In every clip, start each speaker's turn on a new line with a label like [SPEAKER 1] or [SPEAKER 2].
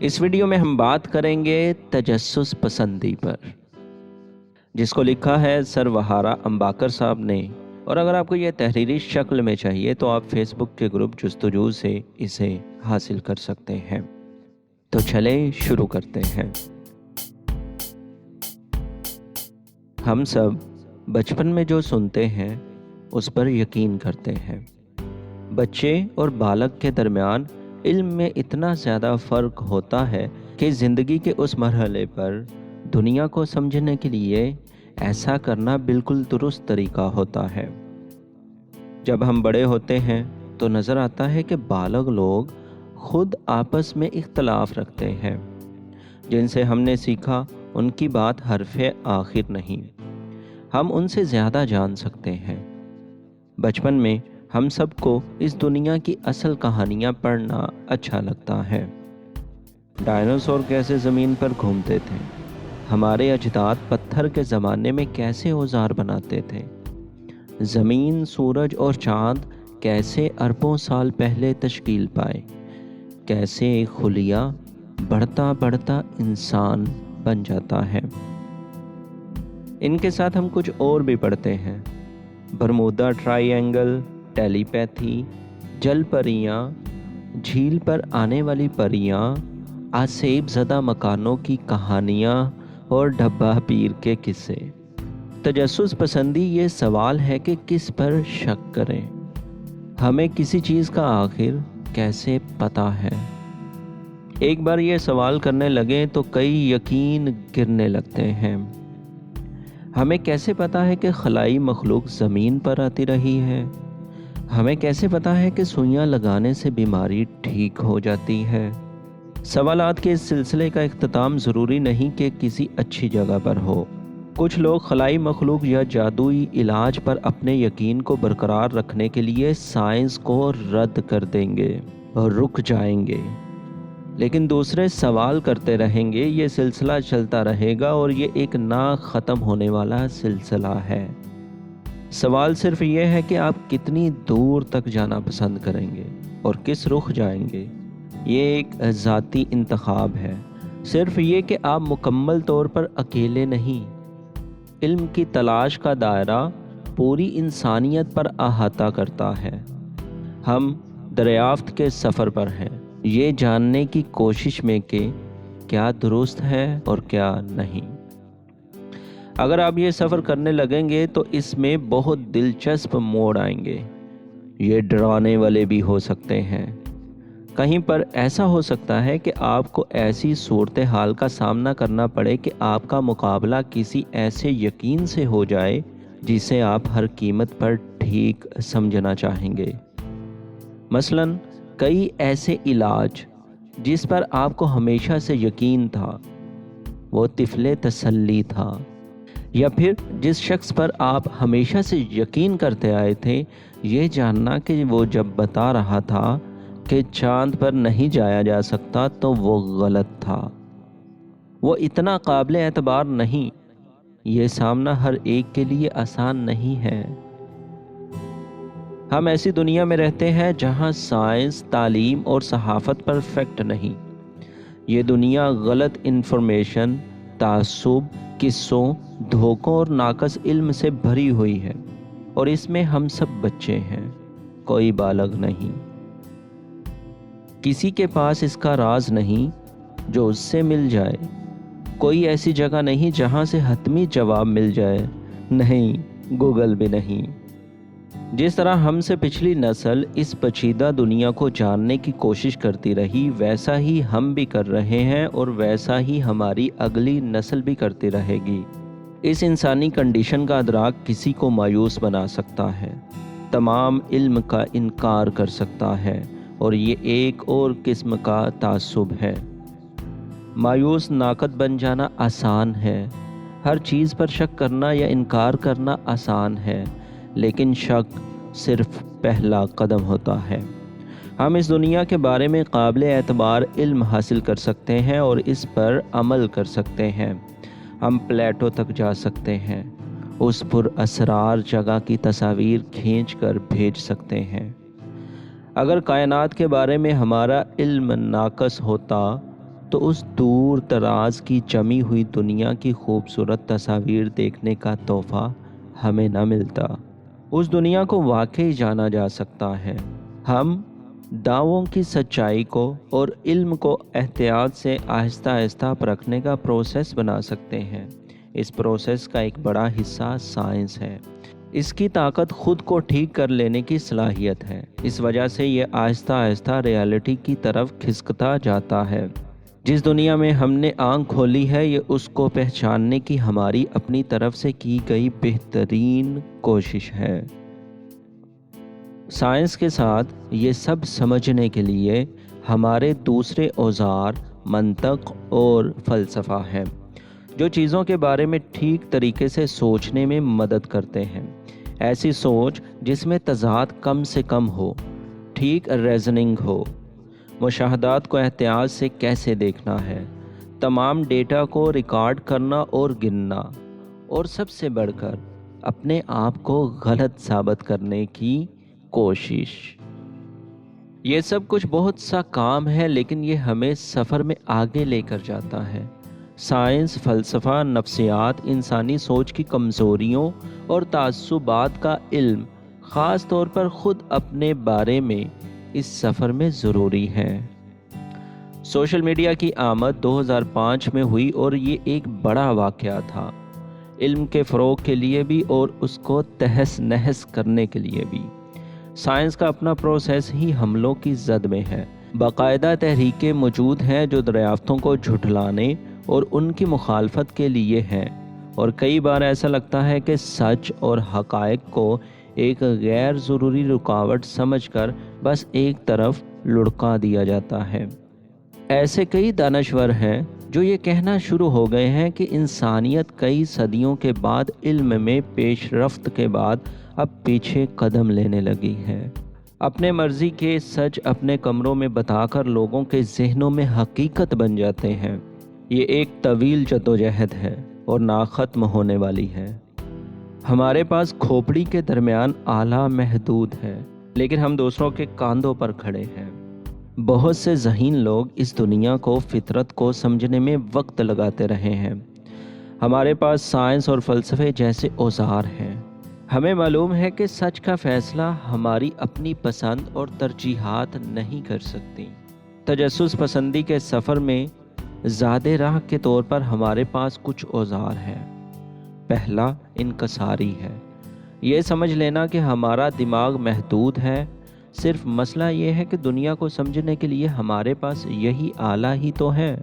[SPEAKER 1] اس video میں ہم بات کریں گے تجسس پسندی پر، جس کو لکھا ہے سر وہارا امباکر صاحب نے، اور اگر آپ کو یہ تحریری شکل میں چاہیے تو آپ فیس بک کے گروپ جستجو سے اسے حاصل کر سکتے ہیں۔ تو چلیں شروع کرتے ہیں۔ ہم سب بچپن میں جو سنتے ہیں اس پر یقین کرتے ہیں۔ بچے اور بالغ کے درمیان علم میں اتنا زیادہ فرق ہوتا ہے کہ زندگی کے اس مرحلے پر دنیا کو سمجھنے کے لیے ایسا کرنا بالکل درست طریقہ ہوتا ہے۔ جب ہم بڑے ہوتے ہیں تو نظر آتا ہے کہ بالغ لوگ خود آپس میں اختلاف رکھتے ہیں۔ جن سے ہم نے سیکھا ان کی بات حرف آخر نہیں، ہم ان سے زیادہ جان سکتے ہیں۔ بچپن میں ہم سب کو اس دنیا کی اصل کہانیاں پڑھنا اچھا لگتا ہے۔ ڈائناسور کیسے زمین پر گھومتے تھے، ہمارے اجداد پتھر کے زمانے میں کیسے اوزار بناتے تھے، زمین، سورج اور چاند کیسے اربوں سال پہلے تشکیل پائے، کیسے ایک خلیہ بڑھتا بڑھتا انسان بن جاتا ہے۔ ان کے ساتھ ہم کچھ اور بھی پڑھتے ہیں: برمودا ٹرائی اینگل، ٹیلی پیتھی، جل پریاں، جھیل پر آنے والی پریاں، آسیب زدہ مکانوں کی کہانیاں اور ڈبہ پیر کے قصے۔ تجسس پسندی یہ سوال ہے کہ کس پر شک کریں؟ ہمیں کسی چیز کا آخر کیسے پتہ ہے؟ ایک بار یہ سوال کرنے لگیں تو کئی یقین گرنے لگتے ہیں۔ ہمیں کیسے پتہ ہے کہ خلائی مخلوق زمین پر آتی رہی ہے؟ ہمیں کیسے پتہ ہے کہ سوئیاں لگانے سے بیماری ٹھیک ہو جاتی ہے؟ سوالات کے اس سلسلے کا اختتام ضروری نہیں کہ کسی اچھی جگہ پر ہو۔ کچھ لوگ خلائی مخلوق یا جادوئی علاج پر اپنے یقین کو برقرار رکھنے کے لیے سائنس کو رد کر دیں گے اور رک جائیں گے، لیکن دوسرے سوال کرتے رہیں گے۔ یہ سلسلہ چلتا رہے گا اور یہ ایک نہ ختم ہونے والا سلسلہ ہے۔ سوال صرف یہ ہے کہ آپ کتنی دور تک جانا پسند کریں گے اور کس رخ جائیں گے۔ یہ ایک ذاتی انتخاب ہے۔ صرف یہ کہ آپ مکمل طور پر اکیلے نہیں۔ علم کی تلاش کا دائرہ پوری انسانیت پر احاطہ کرتا ہے۔ ہم دریافت کے سفر پر ہیں، یہ جاننے کی کوشش میں کہ کیا درست ہے اور کیا نہیں۔ اگر آپ یہ سفر کرنے لگیں گے تو اس میں بہت دلچسپ موڑ آئیں گے۔ یہ ڈرانے والے بھی ہو سکتے ہیں۔ کہیں پر ایسا ہو سکتا ہے کہ آپ کو ایسی صورتحال کا سامنا کرنا پڑے کہ آپ کا مقابلہ کسی ایسے یقین سے ہو جائے جسے آپ ہر قیمت پر ٹھیک سمجھنا چاہیں گے۔ مثلاً کئی ایسے علاج جس پر آپ کو ہمیشہ سے یقین تھا وہ طفل تسلی تھا، یا پھر جس شخص پر آپ ہمیشہ سے یقین کرتے آئے تھے، یہ جاننا کہ وہ جب بتا رہا تھا کہ چاند پر نہیں جایا جا سکتا تو وہ غلط تھا، وہ اتنا قابل اعتبار نہیں۔ یہ سامنا ہر ایک کے لیے آسان نہیں ہے۔ ہم ایسی دنیا میں رہتے ہیں جہاں سائنس، تعلیم اور صحافت پر فیکٹ نہیں۔ یہ دنیا غلط انفارمیشن، تعصب، قصوں، دھوکوں اور ناقص علم سے بھری ہوئی ہے، اور اس میں ہم سب بچے ہیں، کوئی بالغ نہیں۔ کسی کے پاس اس کا راز نہیں جو اس سے مل جائے۔ کوئی ایسی جگہ نہیں جہاں سے حتمی جواب مل جائے، نہیں، گوگل بھی نہیں۔ جس طرح ہم سے پچھلی نسل اس پیچیدہ دنیا کو جاننے کی کوشش کرتی رہی، ویسا ہی ہم بھی کر رہے ہیں اور ویسا ہی ہماری اگلی نسل بھی کرتی رہے گی۔ اس انسانی کنڈیشن کا ادراک کسی کو مایوس بنا سکتا ہے، تمام علم کا انکار کر سکتا ہے، اور یہ ایک اور قسم کا تعصب ہے۔ مایوس ناقد بن جانا آسان ہے، ہر چیز پر شک کرنا یا انکار کرنا آسان ہے، لیکن شک صرف پہلا قدم ہوتا ہے۔ ہم اس دنیا کے بارے میں قابل اعتبار علم حاصل کر سکتے ہیں اور اس پر عمل کر سکتے ہیں۔ ہم پلیٹو تک جا سکتے ہیں، اس پر اسرار جگہ کی تصاویر کھینچ کر بھیج سکتے ہیں۔ اگر کائنات کے بارے میں ہمارا علم ناقص ہوتا تو اس دور دراز کی جمی ہوئی دنیا کی خوبصورت تصاویر دیکھنے کا تحفہ ہمیں نہ ملتا۔ اس دنیا کو واقعی جانا جا سکتا ہے۔ ہم دعووں کی سچائی کو اور علم کو احتیاط سے آہستہ آہستہ پرکھنے کا پروسیس بنا سکتے ہیں۔ اس پروسیس کا ایک بڑا حصہ سائنس ہے۔ اس کی طاقت خود کو ٹھیک کر لینے کی صلاحیت ہے۔ اس وجہ سے یہ آہستہ آہستہ ریالٹی کی طرف کھسکتا جاتا ہے۔ جس دنیا میں ہم نے آنکھ کھولی ہے، یہ اس کو پہچاننے کی ہماری اپنی طرف سے کی گئی بہترین کوشش ہے۔ سائنس کے ساتھ یہ سب سمجھنے کے لیے ہمارے دوسرے اوزار منطق اور فلسفہ ہیں، جو چیزوں کے بارے میں ٹھیک طریقے سے سوچنے میں مدد کرتے ہیں۔ ایسی سوچ جس میں تضاد کم سے کم ہو، ٹھیک ریزننگ ہو، مشاہدات کو احتیاط سے کیسے دیکھنا ہے، تمام ڈیٹا کو ریکارڈ کرنا اور گننا، اور سب سے بڑھ کر اپنے آپ کو غلط ثابت کرنے کی کوشش۔ یہ سب کچھ بہت سا کام ہے، لیکن یہ ہمیں سفر میں آگے لے کر جاتا ہے۔ سائنس، فلسفہ، نفسیات، انسانی سوچ کی کمزوریوں اور تعصبات کا علم خاص طور پر خود اپنے بارے میں اس سفر میں ضروری ہے۔ سوشل میڈیا کی آمد 2005 میں ہوئی اور یہ ایک بڑا واقعہ تھا، علم کے فروغ کے لیے بھی اور اس کو تہس نہس کرنے کے لیے بھی۔ سائنس کا اپنا پروسیس ہی حملوں کی زد میں ہے۔ باقاعدہ تحریکیں موجود ہیں جو دریافتوں کو جھٹلانے اور ان کی مخالفت کے لیے ہیں، اور کئی بار ایسا لگتا ہے کہ سچ اور حقائق کو ایک غیر ضروری رکاوٹ سمجھ کر بس ایک طرف لڑکا دیا جاتا ہے۔ ایسے کئی دانشور ہیں جو یہ کہنا شروع ہو گئے ہیں کہ انسانیت کئی صدیوں کے بعد علم میں پیش رفت کے بعد اب پیچھے قدم لینے لگی ہے۔ اپنے مرضی کے سچ اپنے کمروں میں بتا کر لوگوں کے ذہنوں میں حقیقت بن جاتے ہیں۔ یہ ایک طویل جدوجہد ہے اور ناختم ہونے والی ہے۔ ہمارے پاس کھوپڑی کے درمیان آلہ محدود ہے، لیکن ہم دوسروں کے کاندھوں پر کھڑے ہیں۔ بہت سے ذہین لوگ اس دنیا کو، فطرت کو سمجھنے میں وقت لگاتے رہے ہیں۔ ہمارے پاس سائنس اور فلسفے جیسے اوزار ہیں۔ ہمیں معلوم ہے کہ سچ کا فیصلہ ہماری اپنی پسند اور ترجیحات نہیں کر سکتی۔ تجسس پسندی کے سفر میں زیادہ راہ کے طور پر ہمارے پاس کچھ اوزار ہیں۔ پہلا انکساری ہے۔ یہ سمجھ لینا کہ ہمارا دماغ محدود ہے۔ صرف مسئلہ یہ ہے کہ دنیا کو سمجھنے کے لیے ہمارے پاس یہی آلہ ہی تو ہے۔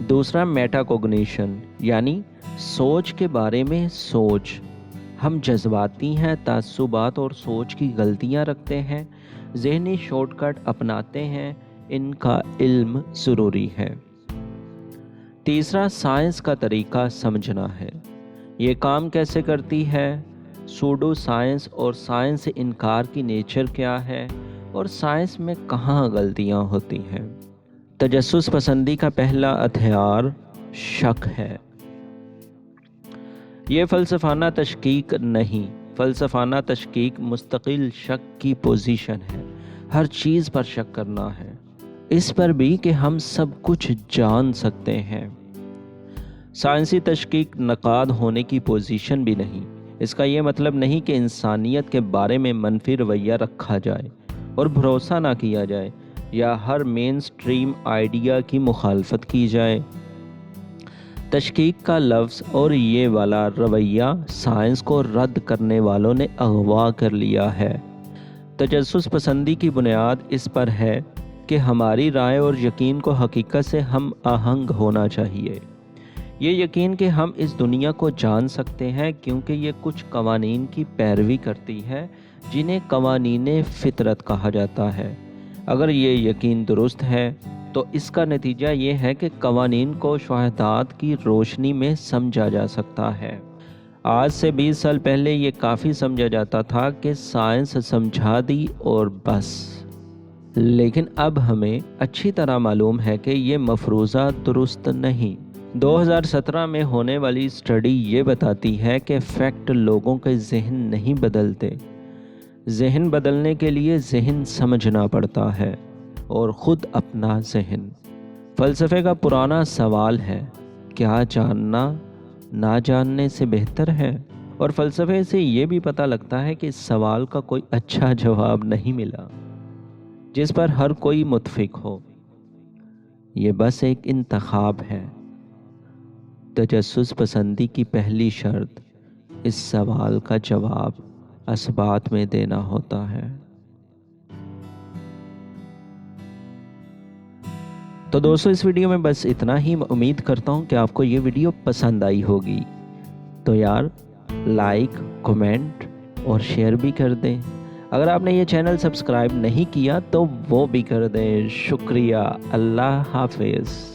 [SPEAKER 1] دوسرا میٹا کوگنیشن، یعنی سوچ کے بارے میں سوچ۔ ہم جذباتی ہیں، تعصبات اور سوچ کی غلطیاں رکھتے ہیں، ذہنی شارٹ کٹ اپناتے ہیں، ان کا علم ضروری ہے۔ تیسرا سائنس کا طریقہ سمجھنا ہے۔ یہ کام کیسے کرتی ہے، سوڈو سائنس اور سائنس سے انکار کی نیچر کیا ہے، اور سائنس میں کہاں غلطیاں ہوتی ہیں۔ تجسس پسندی کا پہلا ہتھیار شک ہے۔ یہ فلسفانہ تشکیک نہیں، فلسفانہ تشکیک مستقل شک کی پوزیشن ہے۔ ہر چیز پر شک کرنا ہے، اس پر بھی کہ ہم سب کچھ جان سکتے ہیں۔ سائنسی تشکیک نقاد ہونے کی پوزیشن بھی نہیں۔ اس کا یہ مطلب نہیں کہ انسانیت کے بارے میں منفی رویہ رکھا جائے اور بھروسہ نہ کیا جائے، یا ہر مین سٹریم آئیڈیا کی مخالفت کی جائے۔ تشکیک کا لفظ اور یہ والا رویہ سائنس کو رد کرنے والوں نے اغوا کر لیا ہے۔ تجسس پسندی کی بنیاد اس پر ہے کہ ہماری رائے اور یقین کو حقیقت سے ہم آہنگ ہونا چاہیے۔ یہ یقین کہ ہم اس دنیا کو جان سکتے ہیں کیونکہ یہ کچھ قوانین کی پیروی کرتی ہے جنہیں قوانین فطرت کہا جاتا ہے۔ اگر یہ یقین درست ہے تو اس کا نتیجہ یہ ہے کہ قوانین کو شہادات کی روشنی میں سمجھا جا سکتا ہے۔ آج سے 20 سال پہلے یہ کافی سمجھا جاتا تھا کہ سائنس سمجھا دی اور بس، لیکن اب ہمیں اچھی طرح معلوم ہے کہ یہ مفروضہ درست نہیں۔ 2017 میں ہونے والی اسٹڈی یہ بتاتی ہے کہ فیکٹ لوگوں کے ذہن نہیں بدلتے۔ ذہن بدلنے کے لیے ذہن سمجھنا پڑتا ہے، اور خود اپنا ذہن۔ فلسفے کا پرانا سوال ہے، کیا جاننا نہ جاننے سے بہتر ہے؟ اور فلسفے سے یہ بھی پتہ لگتا ہے کہ اس سوال کا کوئی اچھا جواب نہیں ملا جس پر ہر کوئی متفق ہو۔ یہ بس ایک انتخاب ہے۔ تجسس پسندی کی پہلی شرط اس سوال کا جواب اثبات میں دینا ہوتا ہے۔ تو دوستو، اس ویڈیو میں بس اتنا ہی۔ امید کرتا ہوں کہ آپ کو یہ ویڈیو پسند آئی ہوگی، تو یار لائک، کمنٹ اور شیئر بھی کر دیں۔ اگر آپ نے یہ چینل سبسکرائب نہیں کیا تو وہ بھی کر دیں۔ شکریہ۔ اللہ حافظ۔